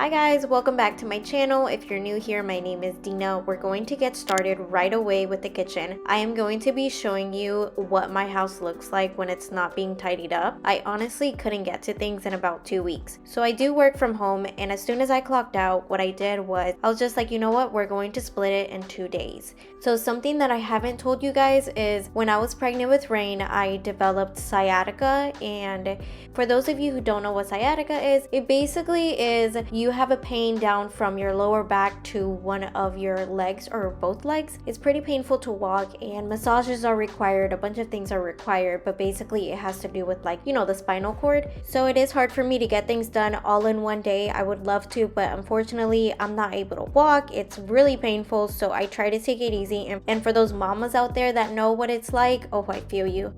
Hi guys, welcome back to my channel. If you're new here, my name is Dina. We're going to get started right away with the kitchen. I am going to be showing you what my house looks like when it's not being tidied up. I honestly couldn't get to things in about 2 weeks. So I do work from home, and as soon as I clocked out, what I did was I was just like, you know what, we're going to split it in 2 days. So something that I haven't told you guys is when I was pregnant with Rain, I developed sciatica. And for those of you who don't know what sciatica is, it basically is you have a pain down from your lower back to one of your legs or both legs. It's pretty painful to walk, and massages are required. A bunch of things are required, but basically it has to do with, like, you know, the spinal cord. So it is hard for me to get things done all in one day. I would love to, but unfortunately I'm not able to walk. It's really painful, so I try to take it easy. And for those mamas out there that know what it's like, oh, I feel you.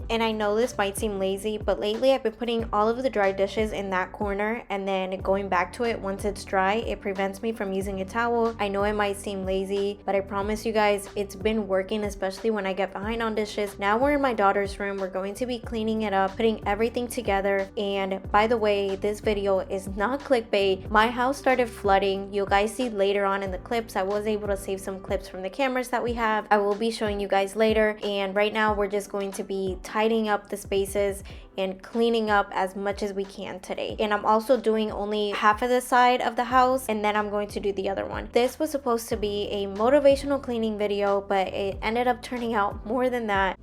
And I know this might seem lazy, but lately I've been putting all of the dry dishes in that corner and then going back to it once it's dry. It prevents me from using a towel. I know it might seem lazy, but I promise you guys it's been working, especially when I get behind on dishes. Now we're in my daughter's room. We're going to be cleaning it up, putting everything together. And by the way, this video is not clickbait. My house started flooding. You guys see later on in the clips, I was able to save some clips from the cameras that we have. I will be showing you guys later. And right now we're just going to be tidying up the spaces and cleaning up as much as we can today. And I'm also doing only half of the side of the house, and then I'm going to do the other one. This was supposed to be a motivational cleaning video, but it ended up turning out more than that.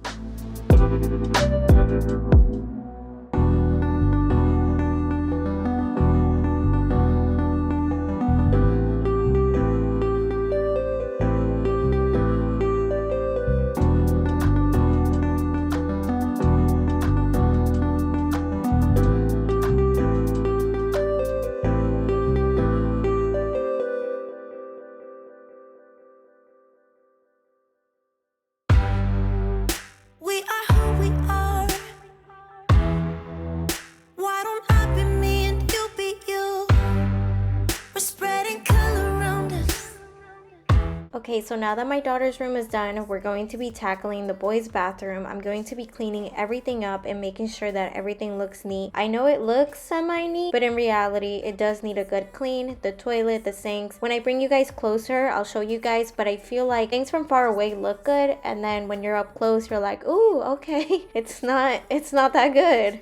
Okay, so now that my daughter's room is done, we're going to be tackling the boys' bathroom. I'm going to be cleaning everything up and making sure that everything looks neat. I know it looks semi-neat, but in reality, it does need a good clean. The toilet, the sinks. When I bring you guys closer, I'll show you guys, but I feel like things from far away look good, and then when you're up close, you're like, ooh, okay, it's not that good.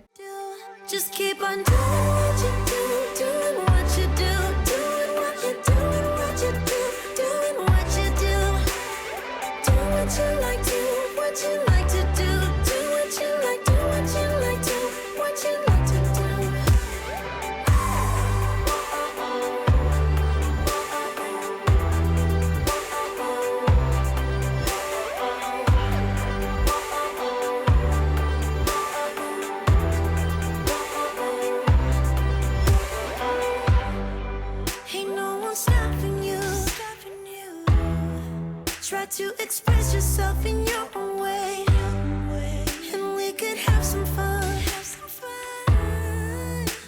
Just keep on doing what you do, doing what you do, doing what you do, doing what you do, doing what you do, do what you like, do what you like to do, do what you like, do what you like, do what you like to do. Try to express yourself in your own way, and we could have some fun.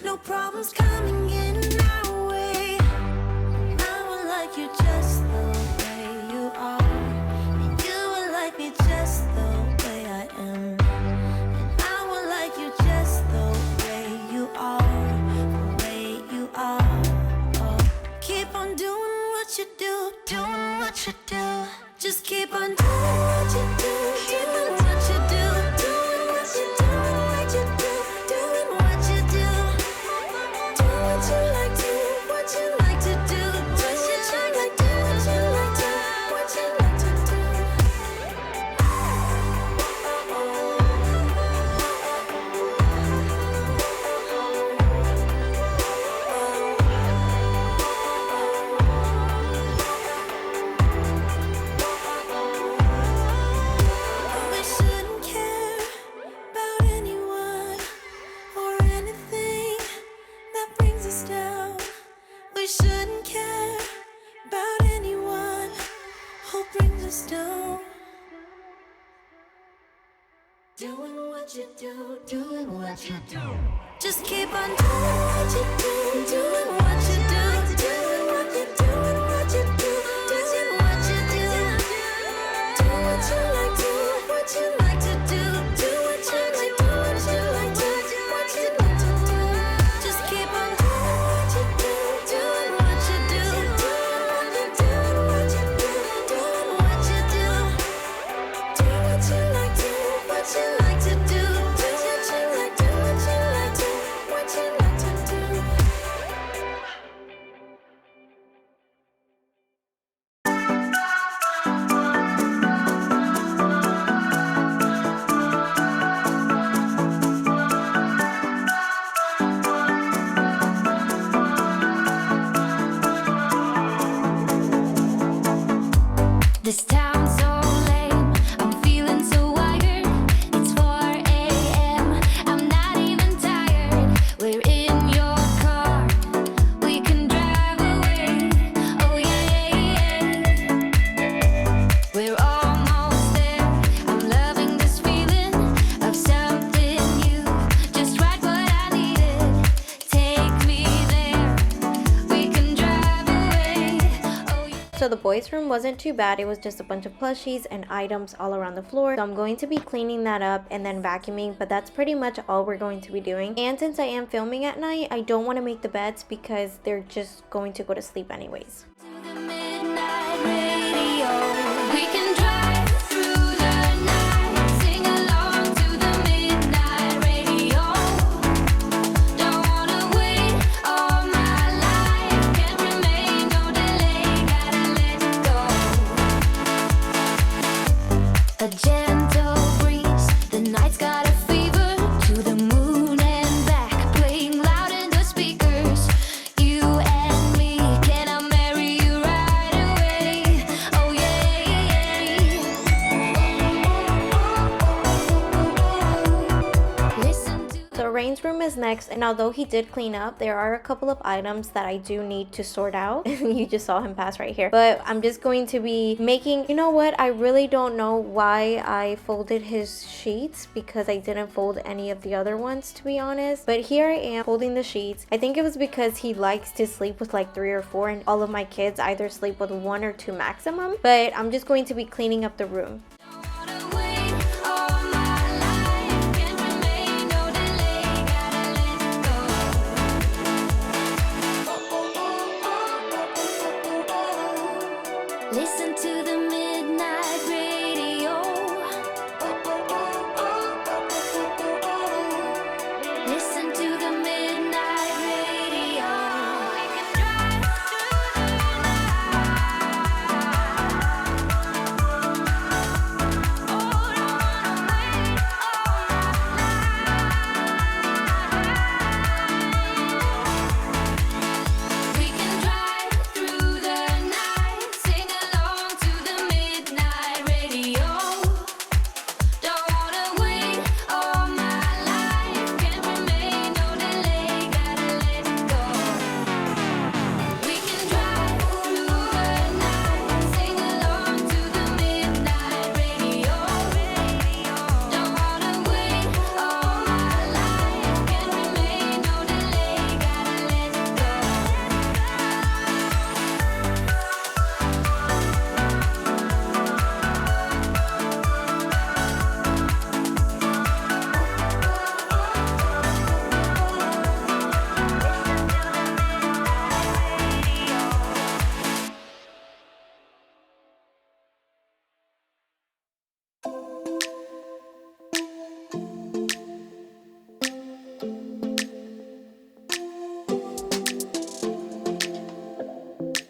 No problems coming in our way. I would like you just the way you are, and you would like me just the way I am, and I would like you just the way you are, the way you are. Oh, keep on doing what you do, doing what you do. Just keep on doing what you do, doing what you do, doing what you do, what you do, doing what you do, do what you like, do what you like to do, do what you like, do what you like, do what you like to do. Doing what you do, doing what you do. Just keep on doing what you do, doing what you do, doing what you do, what you do, doing what you do. Do what you like, do what you like to do, do what you like, do what you like, do what you like to do. So the boys' room wasn't too bad. It was just a bunch of plushies and items all around the floor. So I'm going to be cleaning that up and then vacuuming, but that's pretty much all we're going to be doing. And since I am filming at night, I don't want to make the beds because they're just going to go to sleep anyways. A gentle breeze, the night's got a fever, to the moon and back, playing loud in the speakers. You and me, can I marry you right away? Oh yeah. Listen to So Rain's room is next, and although he did clean up, there are a couple of items that I do need to sort out. You just saw him pass right here. But I'm just going to be making, you know what? I really don't know why I folded his sheets because I didn't fold any of the other ones, to be honest. But here I am folding the sheets. I think it was because he likes to sleep with like 3 or 4, and all of my kids either sleep with 1 or 2 maximum. But I'm just going to be cleaning up the room. listen to the midnight radio. Listen to the midnight radio. We can drive through the night. Oh, don't wanna wait all night. We can drive through the night, sing along to the midnight radio. Don't wanna wait all my life, can't remain, no delay, gotta let go. We can drive through the night, sing along to the midnight radio. Don't wanna wait all my life, can't remain, no delay, gotta let go.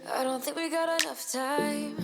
I don't think we got enough time.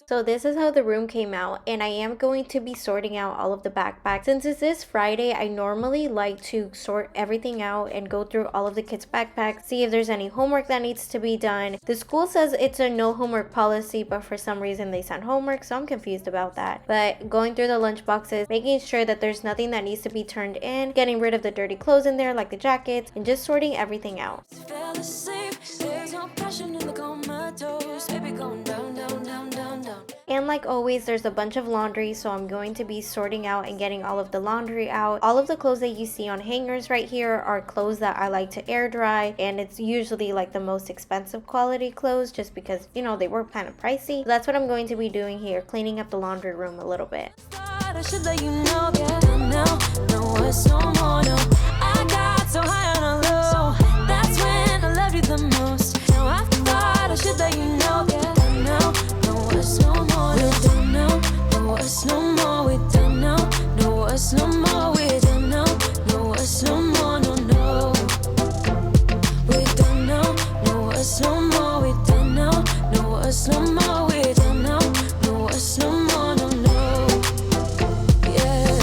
So this is how the room came out, and I am going to be sorting out all of the backpacks. Since it's this Friday, I normally like to sort everything out and go through all of the kids' backpacks, see if there's any homework that needs to be done. The school says it's a no homework policy, but for some reason they send homework, so I'm confused about that. But going through the lunch boxes, making sure that there's nothing that needs to be turned in, getting rid of the dirty clothes in there like the jackets, and just sorting everything out. Fell asleep, there's no passion in the comatose. Baby going down, down, down, down, down. And like always, there's a bunch of laundry, so I'm going to be sorting out and getting all of the laundry out. All of the clothes that you see on hangers right here are clothes that I like to air dry, and it's usually like the most expensive quality clothes just because, you know, they were kind of pricey. So that's what I'm going to be doing here, cleaning up the laundry room a little bit. Thought I should let you know, yeah. No, no, it's no more, no. I got so high on a low. That's when I loved you the most. Now I thought I should let you know, yeah. No, no, it's no more. We don't know, no, it's no more. We don't know, no, it's no more. We don't know, no, it's no more, no, no. We don't know, no, it's no more. We don't know, no, it's no more. We don't know, no, it's no more, no, no. Yeah.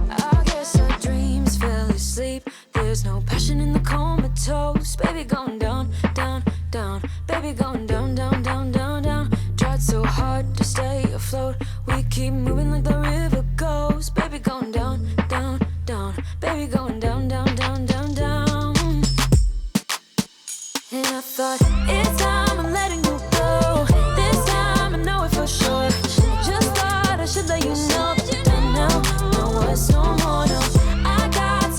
I guess our dreams fell asleep. There's no passion in the comatose. Baby going down, down, down. Baby going down, down, down, down, down. Tried so hard to stay afloat. We keep moving like the river goes. Baby going down, down, down. Baby going down, down, down, down, down. And I thought, it's time I'm letting you go. This time I know it for sure. Just thought I should let you know. No, no, no, it's no more, no. I got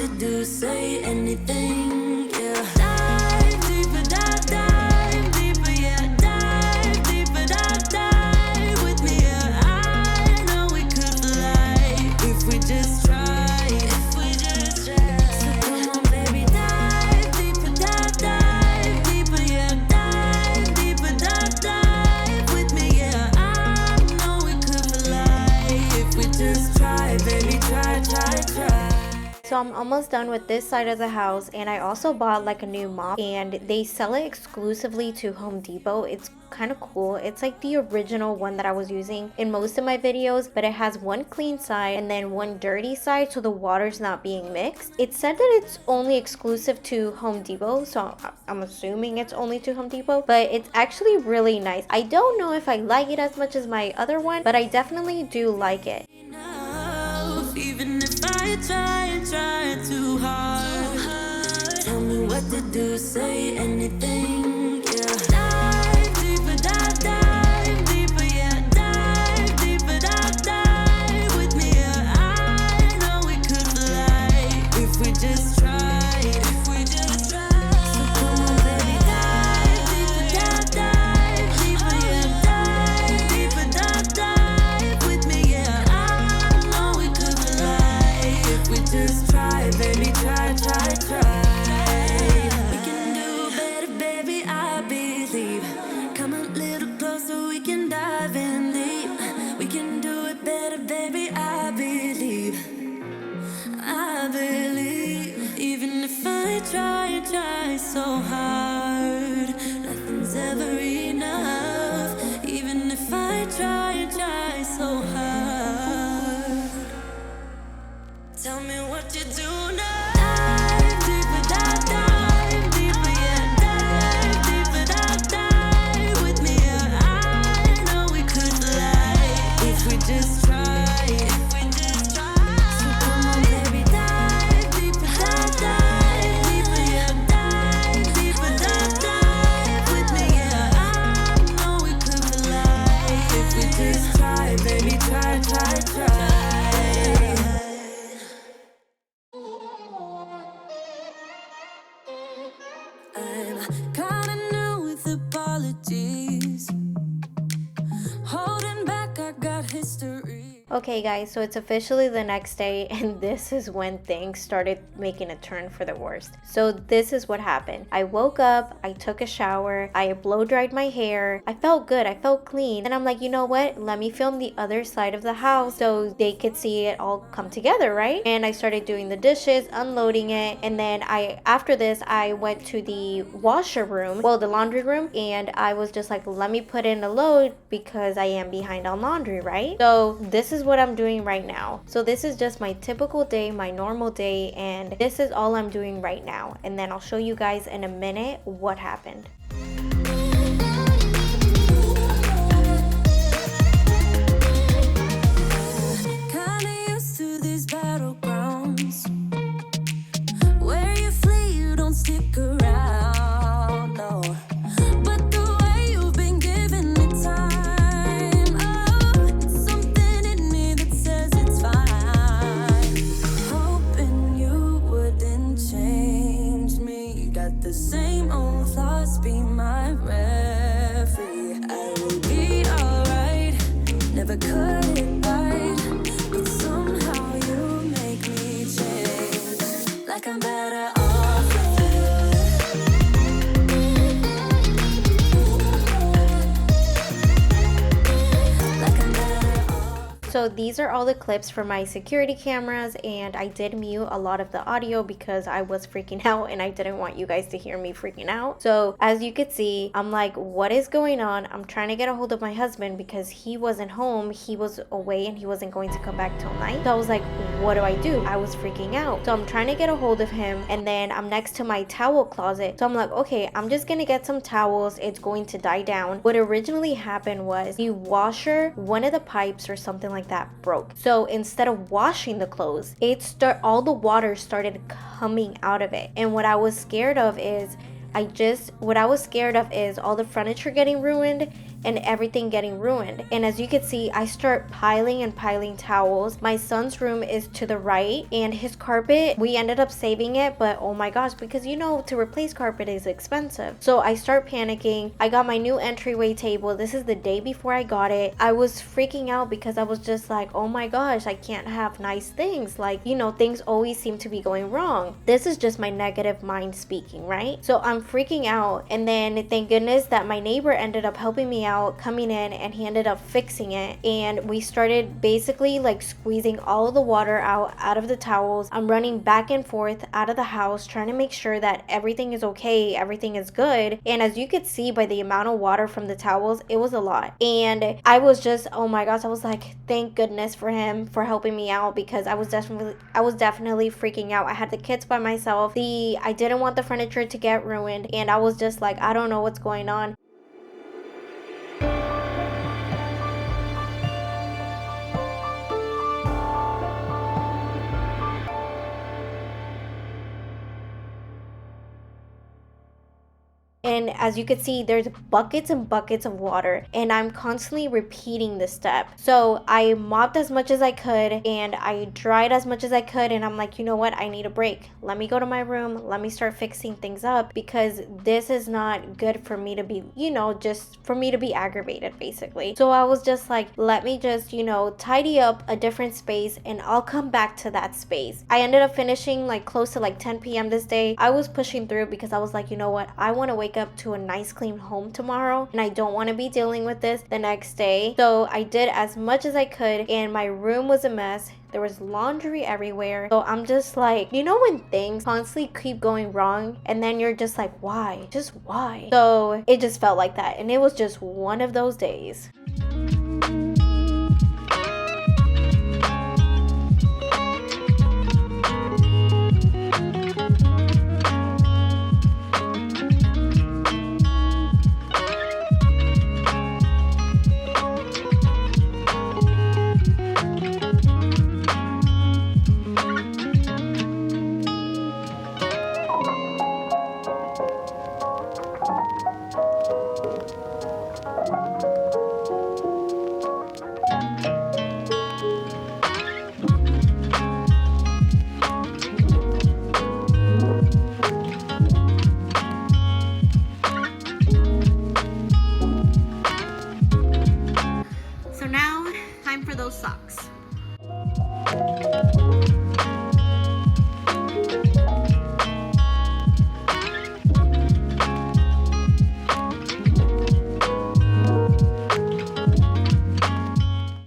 to do, say anything, yeah. Dive deeper, dive deeper, yeah. Dive deeper, dive with me, yeah. I know we could fly if we just try. If we just try. So come on, baby, dive deeper, dive deeper, yeah. Dive deeper, dive with me, yeah. I know we could fly if we just try, baby, try, try, try. So I'm almost done with this side of the house, and I also bought like a new mop, and they sell it exclusively to Home Depot. It's kind of cool. It's like the original one that I was using in most of my videos, but it has one clean side and then one dirty side, so the water's not being mixed. It said that it's only exclusive to Home Depot, so I'm assuming it's only to Home Depot, but it's actually really nice. I don't know if I like it as much as my other one, but I definitely do like it. Even if I try too hard, tell me what to do, say anything, yeah. Dive deeper, dive deeper, yeah. Dive deeper, dive with me, yeah. I know we could fly if we just tried. If we just tried. So come on, baby, dive deeper, dive deeper, yeah. Dive deeper, dive with me, yeah. I know we could fly if we just try, baby, try, try, try. We can do better, baby, I believe. Come a little closer, we can dive in deep. We can do it better, baby, I believe. I believe. Even if I try so hard, nothing's ever enough. Even if I try so hard, tell me what you do now. Dive deeper, dive deeper, yeah. Dive deeper, dive with me, yeah. I know we could fly if we just try. If we just try. So come on, baby, dive deeper, dive deeper, yeah. Dive deeper, dive with me, yeah. I know we could fly if we just try, baby, try, try, try. I'm kinda new with apologies. Holding back, I got history. Okay guys, so it's officially the next day, and this is when things started making a turn for the worst. So this is what happened. I woke up, I took a shower, I blow dried my hair. I felt good, I felt clean. And I'm like, you know what? Let me film the other side of the house so they could see it all come together, right? And I started doing the dishes, unloading it, and then after this, I went to the washer room, well, the laundry room, and I was just like, let me put in a load because I am behind on laundry, right? So this is what I'm doing right now. So this is just my typical day, my normal day, and this is all I'm doing right now. And then I'll show you guys in a minute what happened. Kinda used to these battlegrounds where you flee, you don't stick around, no. But the way you've been giving me time, oh, it's something in me that says it's fine. Hoping you wouldn't change me. Got the same old thoughts, be my referee. I will be alright, never cut it right, but somehow you make me change. Like I'm better off with you. Like I'm better off. So these are all the clips for my security cameras, and I did mute a lot of the audio because I was freaking out and I didn't want you guys to hear me freaking out. So as you could see, I'm like, what is going on? I'm trying to get a hold of my husband because he wasn't home. He was away and he wasn't going to come back till night. So I was like, what do I do? I was freaking out. So I'm trying to get a hold of him, and then I'm next to my towel closet. So I'm like, okay, I'm just gonna get some towels. It's going to die down. What originally happened was the washer, one of the pipes or something like that broke. So instead of washing the clothes, all the water started coming out of it. And what I was scared of is all the furniture getting ruined, and everything getting ruined. And as you can see, I start piling and piling towels. My son's room is to the right, and his carpet, we ended up saving it, but oh my gosh, because you know, to replace carpet is expensive. So I start panicking. I got my new entryway table. This is the day before I got it. I was freaking out because I was just like, oh my gosh, I can't have nice things. Like, you know, things always seem to be going wrong. This is just my negative mind speaking, right? So I'm freaking out, and then thank goodness that my neighbor ended up helping me out, coming in, and he ended up fixing it. And we started basically like squeezing all of the water out of the towels. I'm running back and forth out of the house trying to make sure that everything is okay, everything is good. And as you could see by the amount of water from the towels, it was a lot. And I was just, oh my gosh, I was like, thank goodness for him for helping me out, because I was definitely freaking out. I had the kids by myself. I didn't want the furniture to get ruined, and I was just like, I don't know what's going on. And as you can see, there's buckets and buckets of water, and I'm constantly repeating this step. So I mopped as much as I could, and I dried as much as I could, and I'm like, you know what, I need a break. Let me go to my room, let me start fixing things up, because this is not good for me to be, you know, just for me to be aggravated basically. So I was just like, let me just, you know, tidy up a different space, and I'll come back to that space. I ended up finishing like close to like 10 p.m. this day. I was pushing through because I was like, you know what, I want to wake up to a nice clean home tomorrow, and I don't want to be dealing with this the next day. So I did as much as I could, and my room was a mess. There was laundry everywhere. So I'm just like, you know, when things constantly keep going wrong, and then you're just like, why? Just why? So it just felt like that, and it was just one of those days. So now, time for those socks.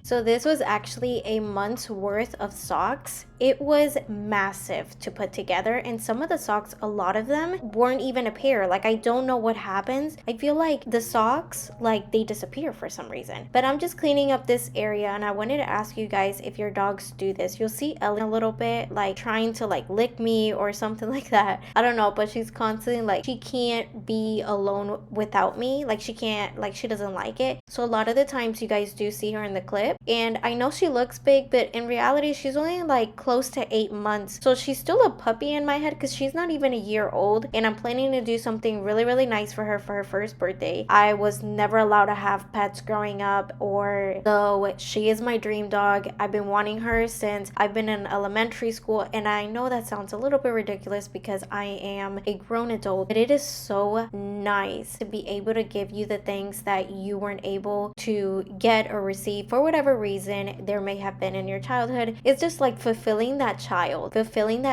So this was actually a month's worth of socks. It was massive to put together, and some of the socks, a lot of them weren't even a pair. Like, I don't know what happens. I feel like the socks, like, they disappear for some reason. But I'm just cleaning up this area, and I wanted to ask you guys if your dogs do this. You'll see Ellie a little bit like trying to like lick me or something like that. I don't know, but she's constantly like, she can't be alone without me. Like, she can't, like, she doesn't like it. So a lot of the times you guys do see her in the clip, and I know she looks big, but in reality she's only like close to 8 months. So she's still a puppy in my head, because she's not even a year old, and I'm planning to do something really, really nice for her first birthday. I was never allowed to have pets growing up, or so she is my dream dog. I've been wanting her since I've been in elementary school, and I know that sounds a little bit ridiculous because I am a grown adult, but it is so nice to be able to give you the things that you weren't able to get or receive for whatever reason there may have been in your childhood. It's just like fulfilling that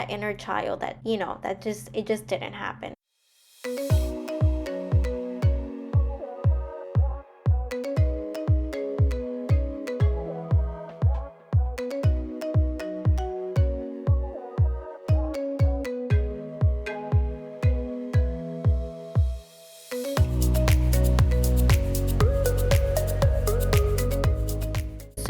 inner child that, you know, that it just didn't happen.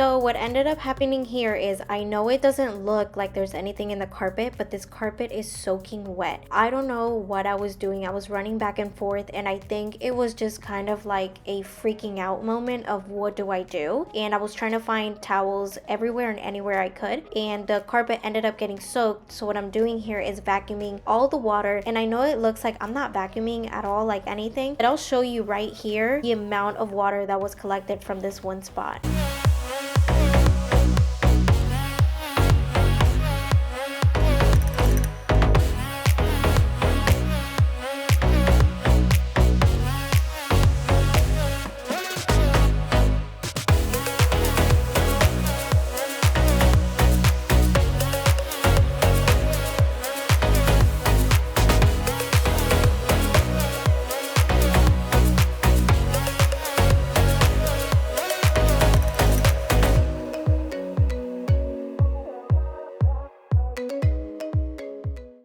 So what ended up happening here is, I know it doesn't look like there's anything in the carpet, but this carpet is soaking wet. I don't know what I was doing. I was running back and forth, and I think it was just kind of like a freaking out moment of what do I do? And I was trying to find towels everywhere and anywhere I could, and the carpet ended up getting soaked. So what I'm doing here is vacuuming all the water, and I know it looks like I'm not vacuuming at all like anything, but I'll show you right here the amount of water that was collected from this one spot.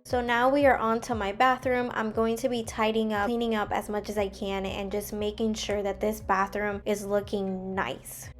So now we are on to my bathroom. I'm going to be tidying up, cleaning up as much as I can, and just making sure that this bathroom is looking nice.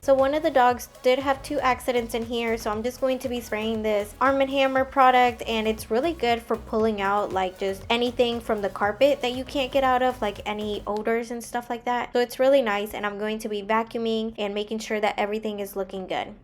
So one of the dogs did have 2 accidents in here, so I'm just going to be spraying this Arm & Hammer product, and it's really good for pulling out like just anything from the carpet that you can't get out of, like any odors and stuff like that. So it's really nice, and I'm going to be vacuuming and making sure that everything is looking good.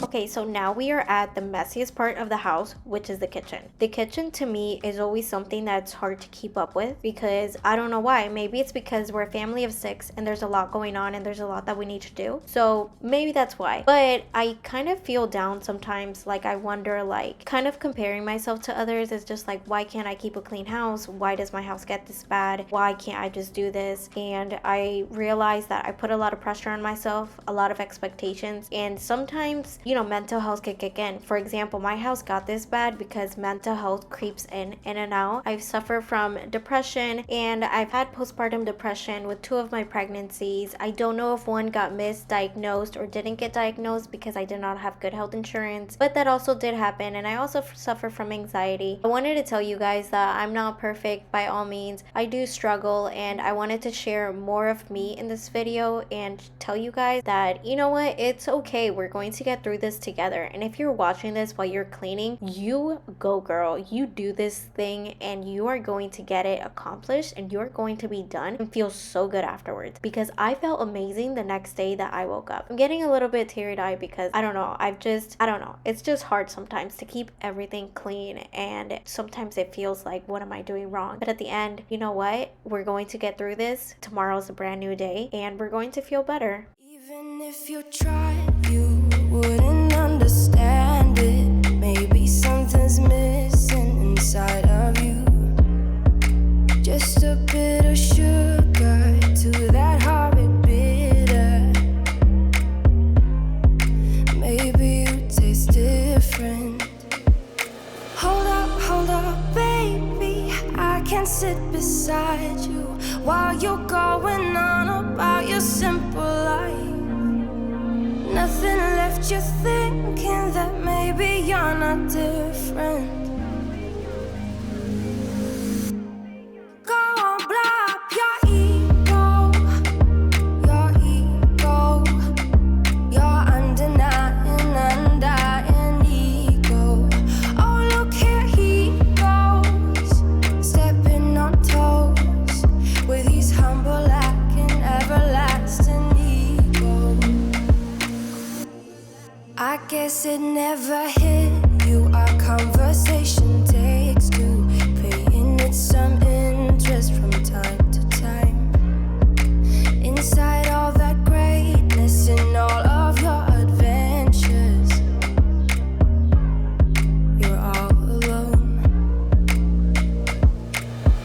Okay, so now we are at the messiest part of the house, which is the kitchen. The kitchen to me is always something that's hard to keep up with, because I don't know why. Maybe it's because we're a family of 6 and there's a lot going on and there's a lot that we need to do. So maybe that's why. But I kind of feel down sometimes. Like I wonder, like kind of comparing myself to others is just like, why can't I keep a clean house? Why does my house get this bad? Why can't I just do this? And I realize that I put a lot of pressure on myself, a lot of expectations, and sometimes, you know, mental health can kick in. For example, my house got this bad because mental health creeps in and out. I've suffered from depression, and I've had postpartum depression with 2 of my pregnancies. I don't know if one got misdiagnosed or didn't get diagnosed because I did not have good health insurance, but that also did happen. And I also suffer from anxiety. I wanted to tell you guys that I'm not perfect by all means. I do struggle, and I wanted to share more of me in this video and tell you guys that, you know what, it's okay. We're going to get through this together. And if you're watching this while you're cleaning, you go girl, you do this thing and you are going to get it accomplished and you're going to be done and feel so good afterwards, because I felt amazing the next day that I woke up. I'm getting a little bit teary-eyed because I don't know, it's just hard sometimes to keep everything clean, and sometimes it feels like, what am I doing wrong? But at the end, you know what, we're going to get through this. Tomorrow's a brand new day and we're going to feel better. Even if you tried, you wouldn't understand it. Maybe something's missing inside of you. Just a bit of sugar to that horrid bitter. Maybe you taste different. Hold up, baby. I can sit beside you while you're going on about your simple life. Nothing left you thinking that maybe you're not different. Go on, blow up your ego, your undying ego. Oh, look here he goes, stepping on toes with his humble lacking everlasting ego. I guess it never hit you. Our conversation takes two, paying it some interest from time to time. Inside all that greatness and all of your adventures, you're all alone.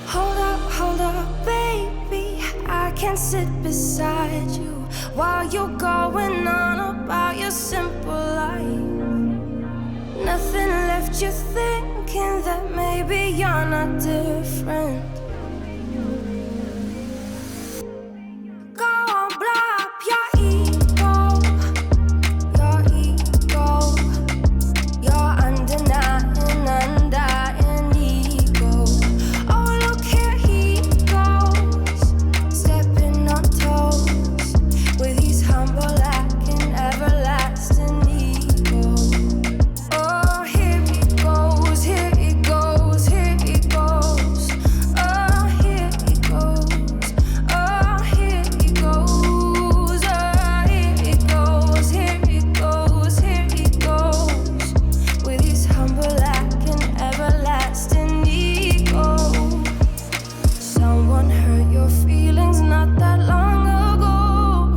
Hold up, baby. I can sit beside you while you're going on about your simple life. Nothing left you thinking that maybe you're not different. Go on, blow up your ego, your undying ego. Oh, look here he goes, stepping on toes with his humble lacking everlasting ego. Oh, here he goes, here he goes, here he goes. Oh, here he goes, oh, here he goes, oh, here he goes, here he goes, here he goes with his humble lacking everlasting ego. Someone hurt your feelings not that long ago,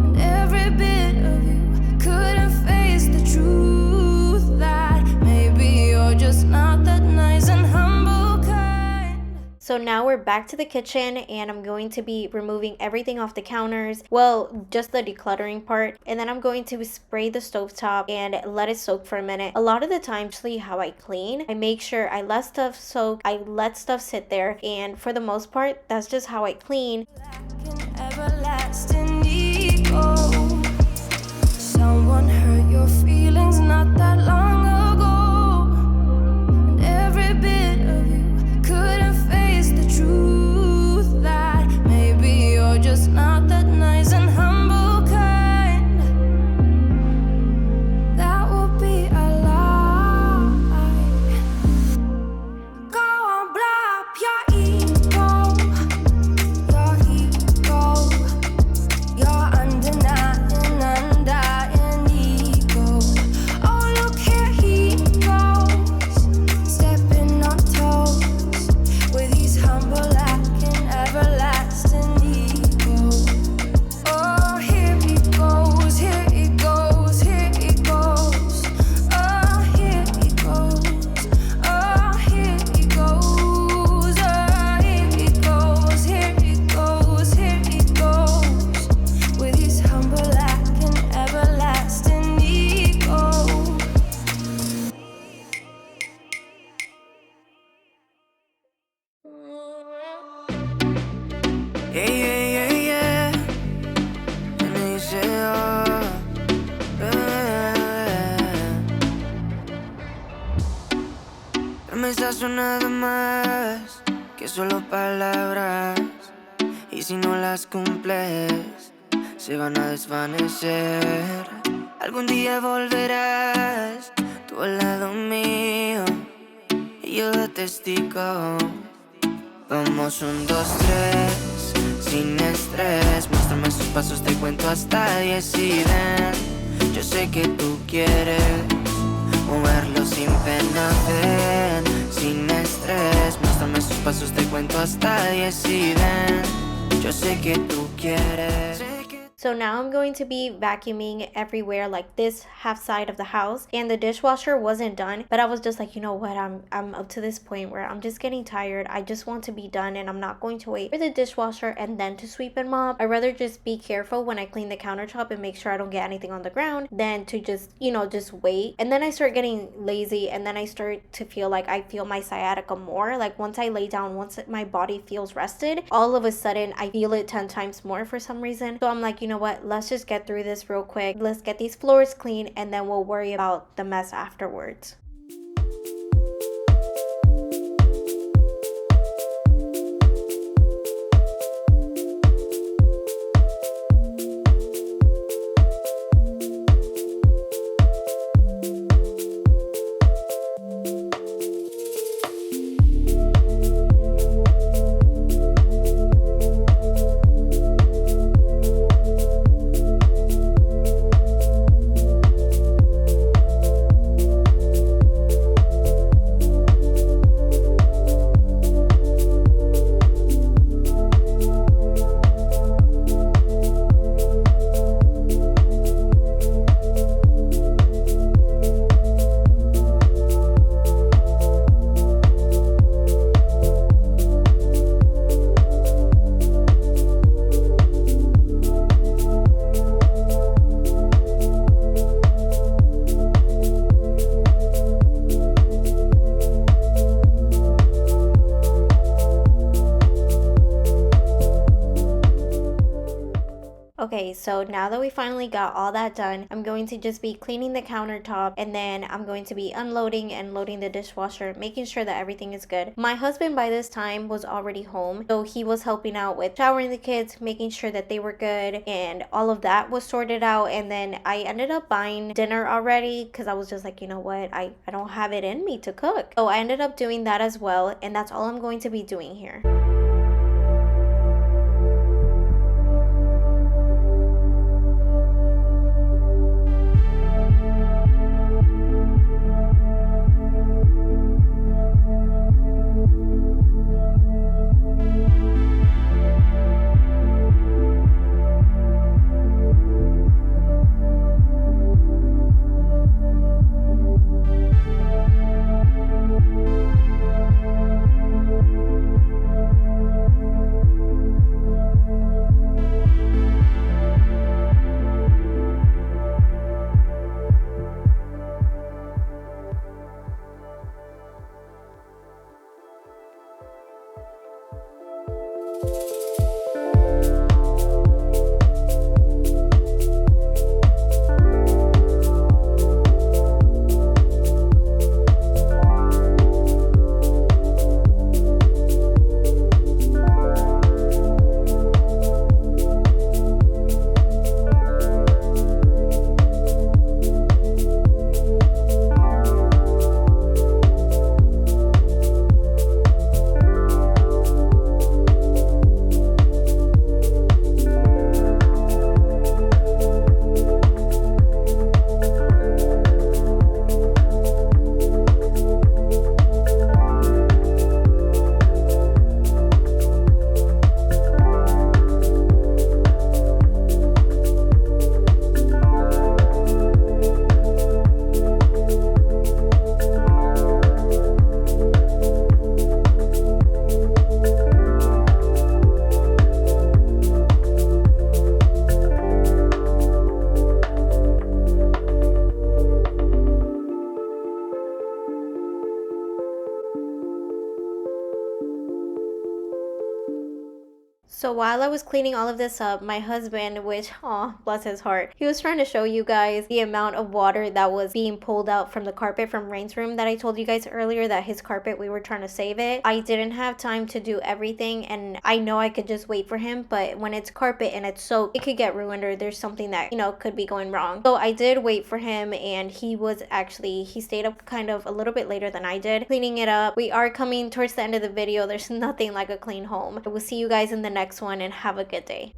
and every bit of you couldn't face the truth that maybe you're just not that nice and humble kind. So now we're back to the kitchen and I'm going to be removing everything off the counters. Well, just the decluttering part. And then I'm going to spray the stovetop and let it soak for a minute. A lot of the time, actually how I clean, I make sure I let stuff soak, I let stuff sit there. And for the most part, that's just how I clean. Lacking everlasting ego. Someone hurt your feelings not that long ago, and every bit of you couldn't face the truth that maybe you're just not that nice and humble kind. That would be a lie. Go on, blow up your ego, your undying ego. Oh, look here he goes, stepping on toes with his humble lacking everlasting ego. Oh, here he goes, here he goes, here he goes. Oh, here he goes, oh, here he goes, oh, here he goes, here he goes, here he goes with his humble lacking everlasting ego. Yeah, yeah, yeah, yeah. And they say, oh, promesas son nada más que solo palabras, y si no las cumples se van a desvanecer. Algún día volverás tú al lado mío y yo de testigo. Vamos 1, 2, 3, sin estrés. Muéstrame sus pasos, te cuento hasta 10 y ven. Yo sé que tú quieres moverlo sin pena, ven. Sin estrés, muéstrame sus pasos, te cuento hasta 10 y ven. Yo sé que tú quieres. So now I'm going to be vacuuming everywhere, like this half side of the house, and the dishwasher wasn't done, but I was just like, you know what, I'm up to this point where I'm just getting tired. I just want to be done, and I'm not going to wait for the dishwasher and then to sweep and mop. I'd rather just be careful when I clean the countertop and make sure I don't get anything on the ground than to just, just wait. And then I start getting lazy, and then I start to feel like I feel my sciatica more. Like once I lay down, once my body feels rested, all of a sudden I feel it 10 times more for some reason. So I'm like, you know what, let's just get through this real quick. Let's get these floors clean, and then we'll worry about the mess afterwards. Okay, so now that we finally got all that done, I'm going to just be cleaning the countertop, and then I'm going to be unloading and loading the dishwasher, making sure that everything is good. My husband by this time was already home, so he was helping out with showering the kids, making sure that they were good, and all of that was sorted out. And then I ended up buying dinner already because I was just like, you know what, I don't have it in me to cook. So I ended up doing that as well, and that's all I'm going to be doing here. So while I was cleaning all of this up, my husband, which, aw, bless his heart, he was trying to show you guys the amount of water that was being pulled out from the carpet from Rain's room that I told you guys earlier, that his carpet, we were trying to save it. I didn't have time to do everything, and I know I could just wait for him, but when it's carpet and it's soaked, it could get ruined, or there's something that, you know, could be going wrong. So I did wait for him, and he stayed up kind of a little bit later than I did, cleaning it up. We are coming towards the end of the video. There's nothing like a clean home. I will see you guys in the next one, and have a good day.